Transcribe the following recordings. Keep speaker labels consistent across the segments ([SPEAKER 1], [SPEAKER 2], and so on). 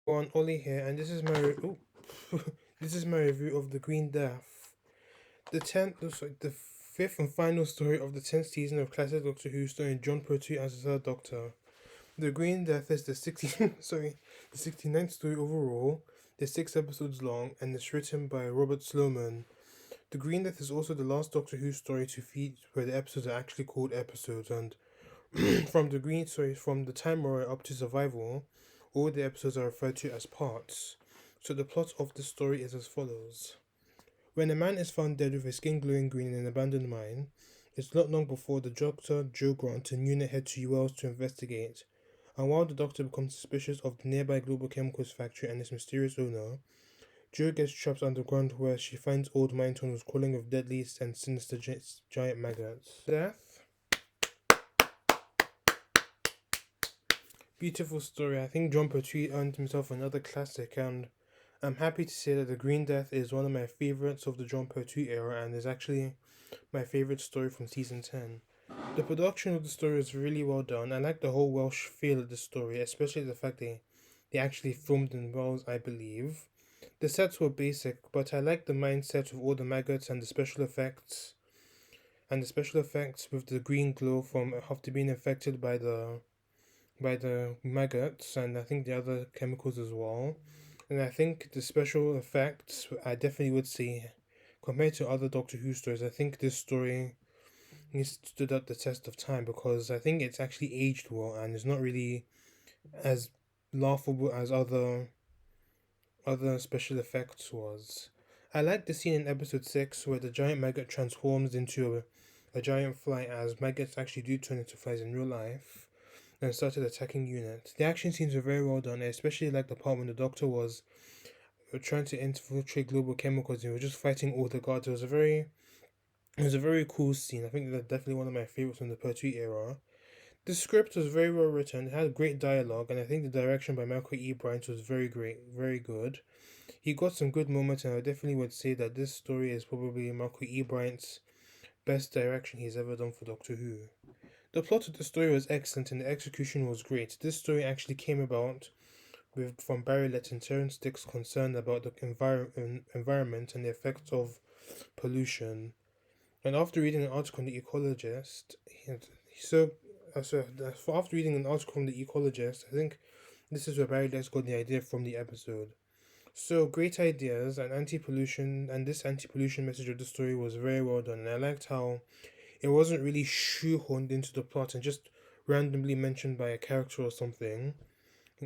[SPEAKER 1] On Oli here, and this is my this is my review of The Green Death, the fifth and final story of the 10th season of classic Doctor Who, starring John Pertwee as the third Doctor. The Green Death is the 69th story overall. It's 6 episodes long, and it's written by Robert Sloman. The Green Death is also the last Doctor Who story to feed where the episodes are actually called episodes, and from the Time Warrior up to Survival, all the episodes are referred to as parts. So the plot of the story is as follows. When a man is found dead with his skin glowing green in an abandoned mine, it's not long before the Doctor, Joe Grant, and Una head to Wells to investigate. And while the Doctor becomes suspicious of the nearby global chemicals factory and its mysterious owner, Jo gets trapped underground where she finds old mine tunnels crawling with deadly and sinister giant maggots. Death? Beautiful story. I think John Pertwee earned himself another classic, and I'm happy to say that The Green Death is one of my favorites of the John Pertwee era and is actually my favorite story from season 10. The production of the story is really well done. I like the whole Welsh feel of the story, especially the fact they actually filmed in Wales, I believe. The sets were basic, but I like the mindset of all the maggots and the special effects. And the special effects with the green glow from after being infected by the maggots and I think the other chemicals as well. And I think the special effects, I definitely would say, compared to other Doctor Who stories, I think this story has stood up the test of time because I think it's actually aged well and it's not really as laughable as other special effects was. I like the scene in episode 6 where the giant maggot transforms into a giant fly, as maggots actually do turn into flies in real life, and started attacking units. The action scenes were very well done. I especially like the part when the Doctor was trying to infiltrate global chemicals and he was just fighting all the guards. It was a very cool scene. I think that's definitely one of my favorites from the Pertwee era. The script was very well written. It had great dialogue, and I think the direction by Michael E. Bryant was very great, very good. He got some good moments, and I definitely would say that this story is probably Michael E. Bryant's best direction he's ever done for Doctor Who. The plot of the story was excellent and the execution was great. This story actually came about from Barry Lett and Terence Dick's concern about the environment and the effects of pollution. And after reading an article in The Ecologist, so, after reading an article from The Ecologist, I think this is where Barry Letts got the idea from the episode. So great ideas and anti-pollution, and this anti-pollution message of the story was very well done. And I liked how it wasn't really shoehorned into the plot and just randomly mentioned by a character or something,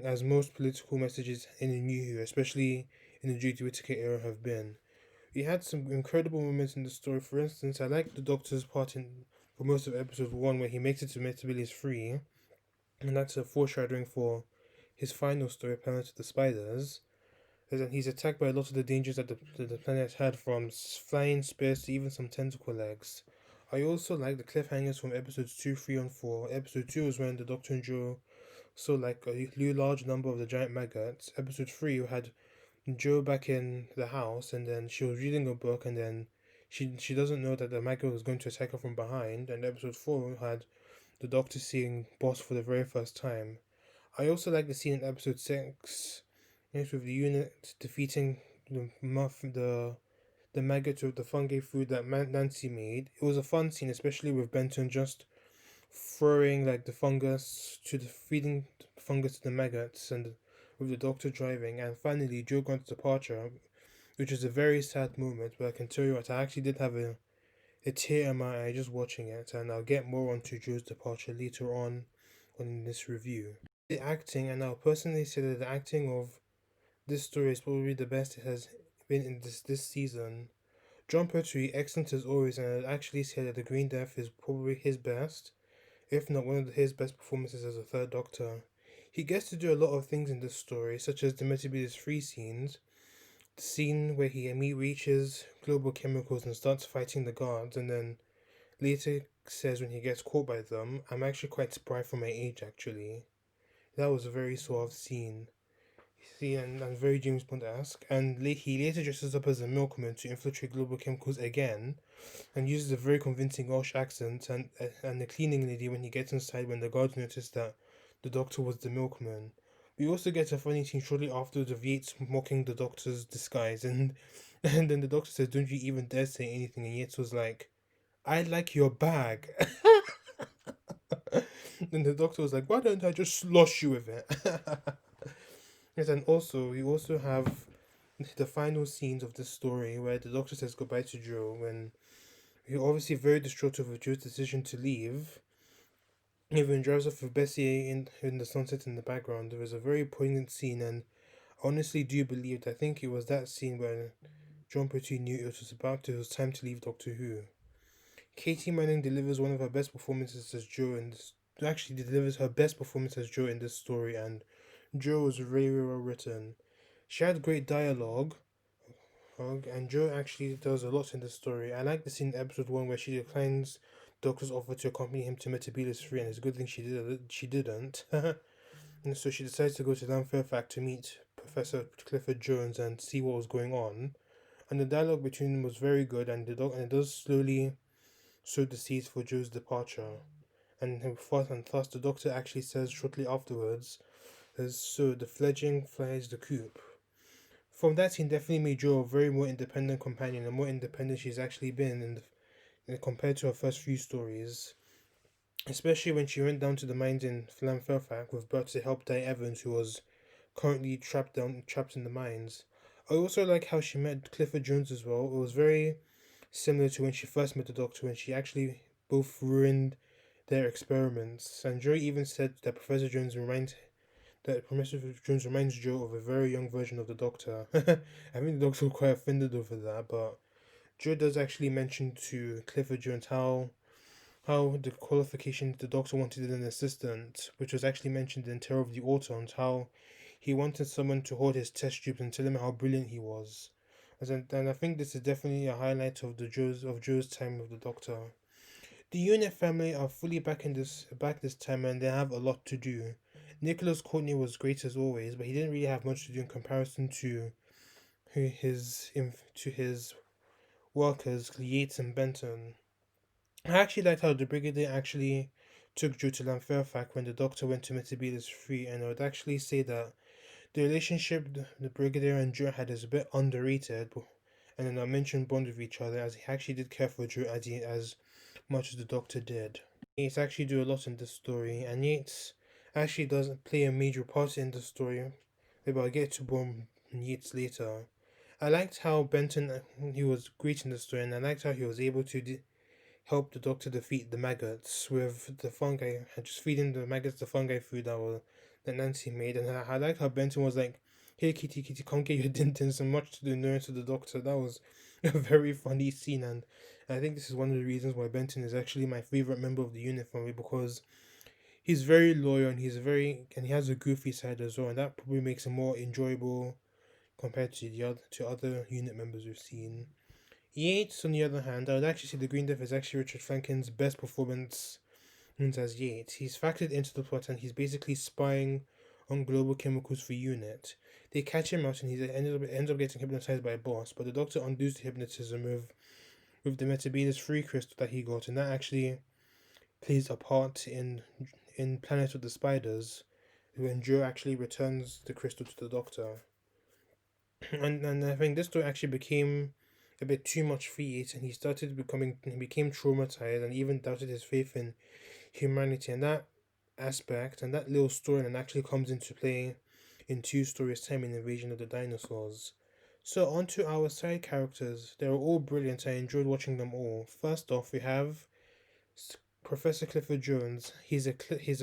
[SPEAKER 1] as most political messages in the New Who, especially in the Judy Whittaker era, have been. We had some incredible moments in the story. For instance, I liked the Doctor's part in for most of episode 1 where he makes it to Metropolis free, and that's a foreshadowing for his final story, Planet of the Spiders. As in he's attacked by a lot of the dangers that the planet had, from flying spears to even some tentacle legs. I also like the cliffhangers from episodes 2, 3, and 4. Episode 2 was when the Doctor and Joe saw like a large number of the giant maggots. Episode 3 had Joe back in the house, and then she was reading a book, and then she doesn't know that the maggot was going to attack her from behind. And episode 4 had the Doctor seeing Boss for the very first time. I also like the scene in episode 6, yes, with the unit defeating the maggots with the fungi food that Nancy made. It was a fun scene, especially with Benton just throwing like the fungus to the feeding fungus to the maggots, and with the Doctor driving, and finally Joe Grant's departure, which is a very sad moment. But I can tell you what, I actually did have a tear in my eye just watching it, and I'll get more onto Joe's departure later on in this review. The acting, and I'll personally say that the acting of this story is probably the best it has been in this season. John Pertwee, excellent as always, and I'd actually say that The Green Death is probably his best, if not one of his best performances as a third Doctor. He gets to do a lot of things in this story, such as the Metropolis free scenes, the scene where he reaches global chemicals and starts fighting the guards, and then later says when he gets caught by them, I'm actually quite surprised for my age actually. That was a very suave scene. See, and very James Bond-esque. And he later dresses up as a milkman to infiltrate global chemicals again, and uses a very convincing Welsh accent and the cleaning lady when he gets inside when the guards notice that the Doctor was the milkman. We also get a funny scene shortly afterwards of Yates mocking the Doctor's disguise, and and then the Doctor says, "Don't you even dare say anything." And Yates was like, "I like your bag." And the Doctor was like, "Why don't I just slosh you with it?" Yes, and also we also have the final scenes of this story where the Doctor says goodbye to Joe when he's obviously very distraught over Joe's decision to leave. Even drives off with Bessie in the sunset in the background. There was a very poignant scene, and I honestly do believe I think it was that scene where John Pertwee knew it was time to leave Doctor Who. Katie Manning delivers one of her best performances as Joe in this. Actually, delivers her best performance as Joe in this story, and Joe was very well written. She had great dialogue, and Joe actually does a lot in the story. I like the scene in episode 1 where she declines Doctor's offer to accompany him to Metebelis Free, and it's a good thing she did. She didn't, and so she decides to go to Lamfairfax to meet Professor Clifford Jones and see what was going on. And the dialogue between them was very good, and and it does slowly sow the seeds for Joe's departure. And thus the Doctor actually says shortly afterwards, as so the fledgling flies the coop. From that scene, definitely made Joe a very more independent companion, and more independent she's actually been compared to her first few stories. Especially when she went down to the mines in Fairfax with Bert to help Di Evans, who was currently trapped in the mines. I also like how she met Clifford Jones as well. It was very similar to when she first met the Doctor, when she actually both ruined their experiments. And Joe even said that Professor Jones reminds Joe of a very young version of the Doctor. I think the Doctor was quite offended over that, but Joe does actually mention to Clifford Jones how the qualification the Doctor wanted an assistant, which was actually mentioned in Terror of the Autons, how he wanted someone to hold his test tubes and tell him how brilliant he was. And I think this is definitely a highlight of Joe's time with the Doctor. The Unit family are fully back this time, and they have a lot to do. Nicholas Courtney was great as always, but he didn't really have much to do in comparison to his workers Yates and Benton. I actually liked how the Brigadier actually took Joe to Fairfax when the Doctor went to Metebelis Free, and I would actually say that the relationship the Brigadier and Joe had is a bit underrated, and then I mentioned bond with each other as he actually did care for Joe as much as the Doctor did. Yates actually do a lot in this story, and Yates actually does play a major part in the story. Maybe I'll get to Born Yates later. I liked how Benton he was great in the story, and I liked how he was able to help the Doctor defeat the maggots with the fungi and just feeding the maggots the fungi food that Nancy made. And I liked how Benton was like, "Hey, kitty, kitty, come get your dintins," and much to the annoyance of the Doctor. That was a very funny scene, and I think this is one of the reasons why Benton is actually my favorite member of the unit family, because he's very loyal and he has a goofy side as well, and that probably makes him more enjoyable compared to the other unit members we've seen. Yates, on the other hand, I would actually say the Green Death is actually Richard Franken's best performance as Yates. He's factored into the plot and he's basically spying on global chemicals for UNIT. They catch him out and he ends up getting hypnotized by a boss, but the Doctor undoes the hypnotism with the Metebelis free crystal that he got, and that actually plays a part in Planet of the Spiders when Joe actually returns the crystal to the Doctor. And I think this story actually became a bit too much for Yates, and he became traumatized and even doubted his faith in humanity. And that aspect and that little story and actually comes into play in two stories time in Invasion of the Dinosaurs. So on to our side characters. They were all brilliant. I enjoyed watching them all. First off, we have Professor Clifford Jones. He's a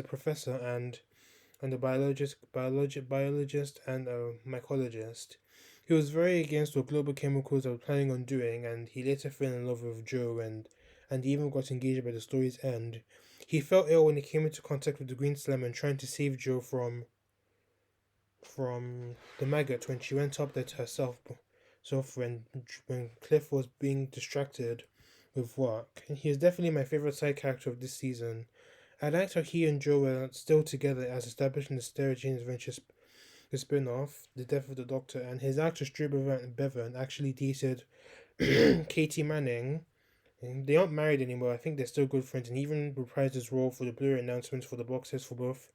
[SPEAKER 1] professor and a biologist and a mycologist. He was very against what global chemicals were planning on doing, and he later fell in love with Joe and even got engaged by the story's end. He felt ill when he came into contact with the Green Slime and trying to save Joe from the maggot when she went up there to herself. So when Cliff was being distracted with work, and he is definitely my favorite side character of this season. I liked how he and Joe were still together as established in the Sarah Jane's Adventure the spin-off, The Death of the Doctor, and his actress Drew Bevan actually dated Katie Manning. And they aren't married anymore. I think they're still good friends, and he even reprised his role for the Blu-ray announcements for the box sets for both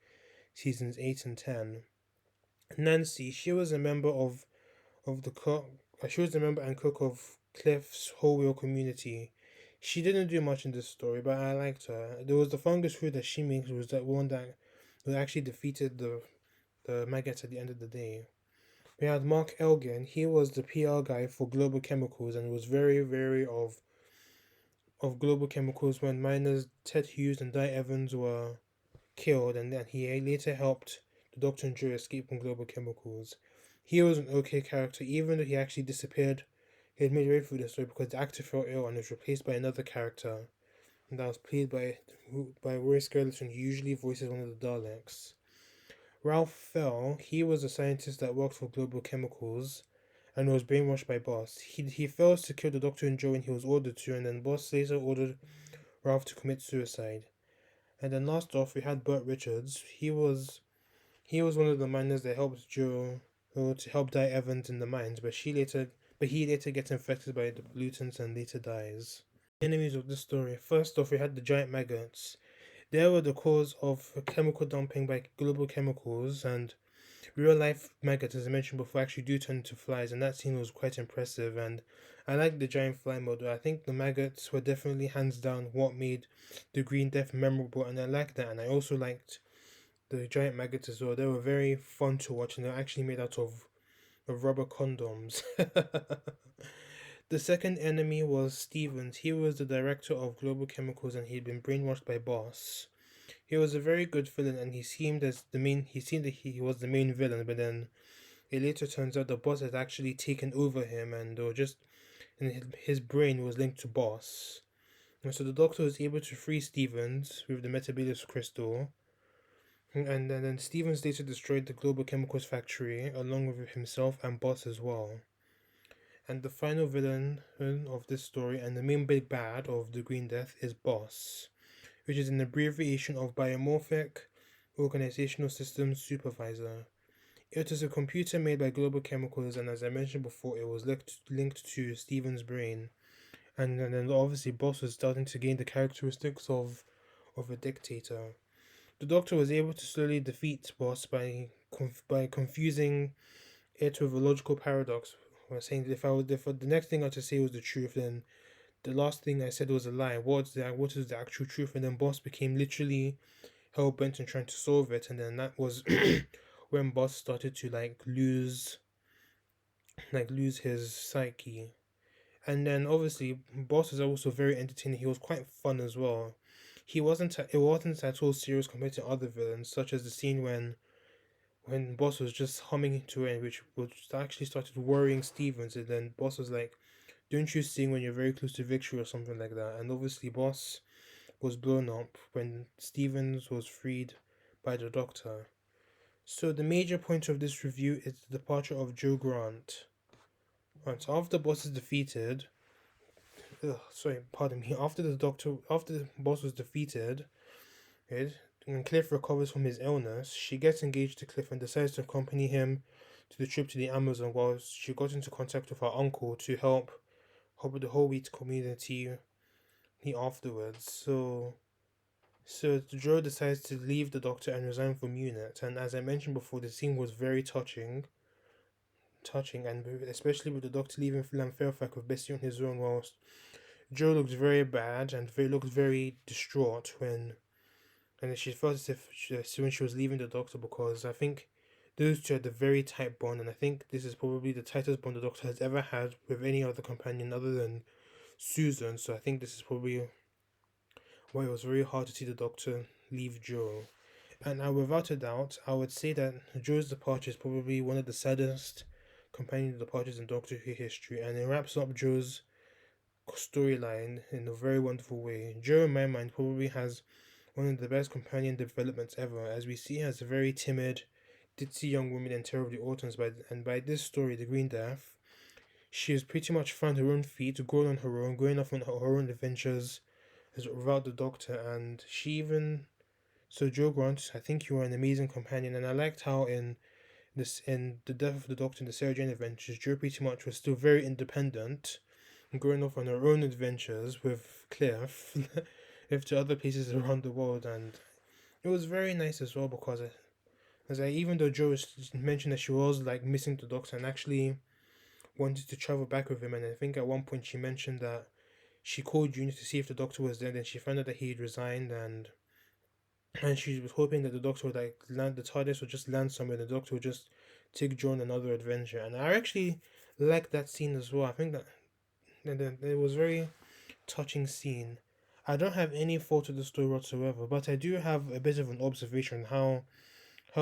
[SPEAKER 1] seasons 8 and 10. Nancy, she was a member of the cook. She was a member and cook of Cliff's whole wheel community. She didn't do much in this story, but I liked her. There was the fungus food that she makes was that one that actually defeated the maggots at the end of the day. We had Mark Elgin. He was the PR guy for Global Chemicals and was very wary of Global Chemicals when miners Ted Hughes and Di Evans were killed, and then he later helped the Doctor and Joe escape from Global Chemicals. He was an okay character, even though he actually disappeared. He had made way through the story because the actor fell ill and was replaced by another character, and that was played by Roy Skeleton, who usually voices one of the Daleks. Ralph Fell, he was a scientist that worked for Global Chemicals and was brainwashed by Boss. He fails to kill the Doctor and Joe when he was ordered to, and then Boss later ordered Ralph to commit suicide. And then last off, we had Burt Richards. He was one of the miners that helped Joe to help Di Evans in the mines, but he later gets infected by the pollutants and later dies. Enemies of this story. First off, we had the giant maggots. They were the cause of chemical dumping by global chemicals, and real life maggots, as I mentioned before, actually do turn into flies, and that scene was quite impressive. And I like the giant fly model. I think the maggots were definitely hands down what made the Green Death memorable, and I like that. And I also liked the giant maggots as well. They were very fun to watch, and they were actually made out of rubber condoms. The second enemy was Stevens. He was the director of Global Chemicals, and he'd been brainwashed by Boss. He was a very good villain, and he seemed that he was the main villain, but then it later turns out the Boss had actually taken over him, and his brain was linked to Boss. And so the Doctor was able to free Stevens with the Metabulus crystal, and then Stevens later destroyed the Global Chemicals factory along with himself and Boss as well. And the final villain of this story and the main big bad of the Green Death is Boss, which is an abbreviation of Biomorphic Organizational Systems Supervisor. It is a computer made by Global Chemicals, and as I mentioned before, it was linked to Steven's brain. And then obviously, Boss was starting to gain the characteristics of a dictator. The Doctor was able to slowly defeat Boss by confusing it with a logical paradox. I was saying that if the next thing I had to say was the truth, then the last thing I said was a lie. What is the actual truth? And then Boss became literally hell bent on trying to solve it, and then that was when Boss started to lose his psyche. And then obviously Boss is also very entertaining. He was quite fun as well. It wasn't at all serious compared to other villains, such as the scene when Boss was just humming into it, which actually started worrying Stevens, and then Boss was like, "Don't you sing when you're very close to victory" or something like that. And obviously Boss was blown up when Stevens was freed by the Doctor. So the major point of this review is the departure of Joe Grant. Right, so after Boss is defeated, pardon me. After the Boss was defeated, right, and Cliff recovers from his illness, she gets engaged to Cliff and decides to accompany him to the trip to the Amazon. While she got into contact with her uncle to help with the whole wheat community afterwards. So Joe decides to leave the Doctor and resign from UNIT. And as I mentioned before, the scene was very touching, and especially with the Doctor leaving Philan Fairfax with Bessie on his own, whilst Joe looks very bad and looks very distraught and she felt as if when she was leaving the Doctor, because I think those two had a very tight bond, and I think this is probably the tightest bond the Doctor has ever had with any other companion other than Susan. So I think this is probably why it was very hard to see the Doctor leave Joe. And without a doubt, I would say that Joe's departure is probably one of the saddest companion departures in Doctor Who history, and it wraps up Joe's storyline in a very wonderful way. Joe, in my mind, probably has one of the best companion developments ever, as we see her as a very timid, ditzy young woman in Terror of the Autons, and by this story, The Green Death, she has pretty much found her own feet, grown on her own, going off on her own adventures without the Doctor, and she even. So Joe Grant, I think you are an amazing companion, and I liked how in the Death of the Doctor and the Sarah Jane adventures, Jo pretty much was still very independent, going off on her own adventures with Cliff, if to other places around the world, and it was very nice as well because As I even though mentioned that she was like missing the Doctor and actually wanted to travel back with him, and I think at one point she mentioned that she called Junior to see if the Doctor was there. Then she found out that he had resigned, and she was hoping that the Doctor would like land, the TARDIS would just land somewhere. The Doctor would just take Joan on another adventure, and I actually like that scene as well. I think that it was very touching scene. I don't have any fault with the story whatsoever, but I do have a bit of an observation how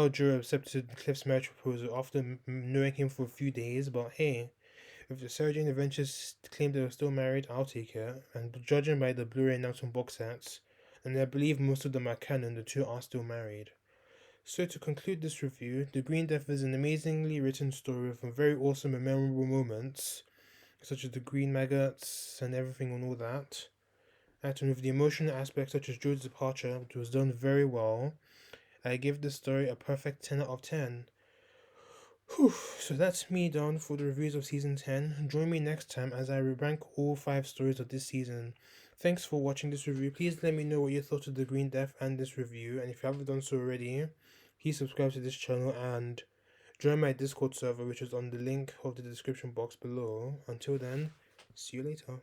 [SPEAKER 1] Joe accepted Cliff's marriage proposal after knowing him for a few days. But hey, if the Surgeon Adventures claim they were still married, I'll take it. And judging by the Blu-ray announcement box sets, and I believe most of them are canon, the two are still married. So to conclude this review, The Green Death is an amazingly written story with some very awesome and memorable moments, such as the green maggots and everything and all that. And with the emotional aspects such as Joe's departure, which was done very well, I give this story a perfect 10 out of 10. Whew, so that's me done for the reviews of season 10. Join me next time as I rank all 5 stories of this season. Thanks for watching this review. Please let me know what you thought of the Green Death and this review. And if you haven't done so already, please subscribe to this channel and join my Discord server, which is on the link of the description box below. Until then, see you later.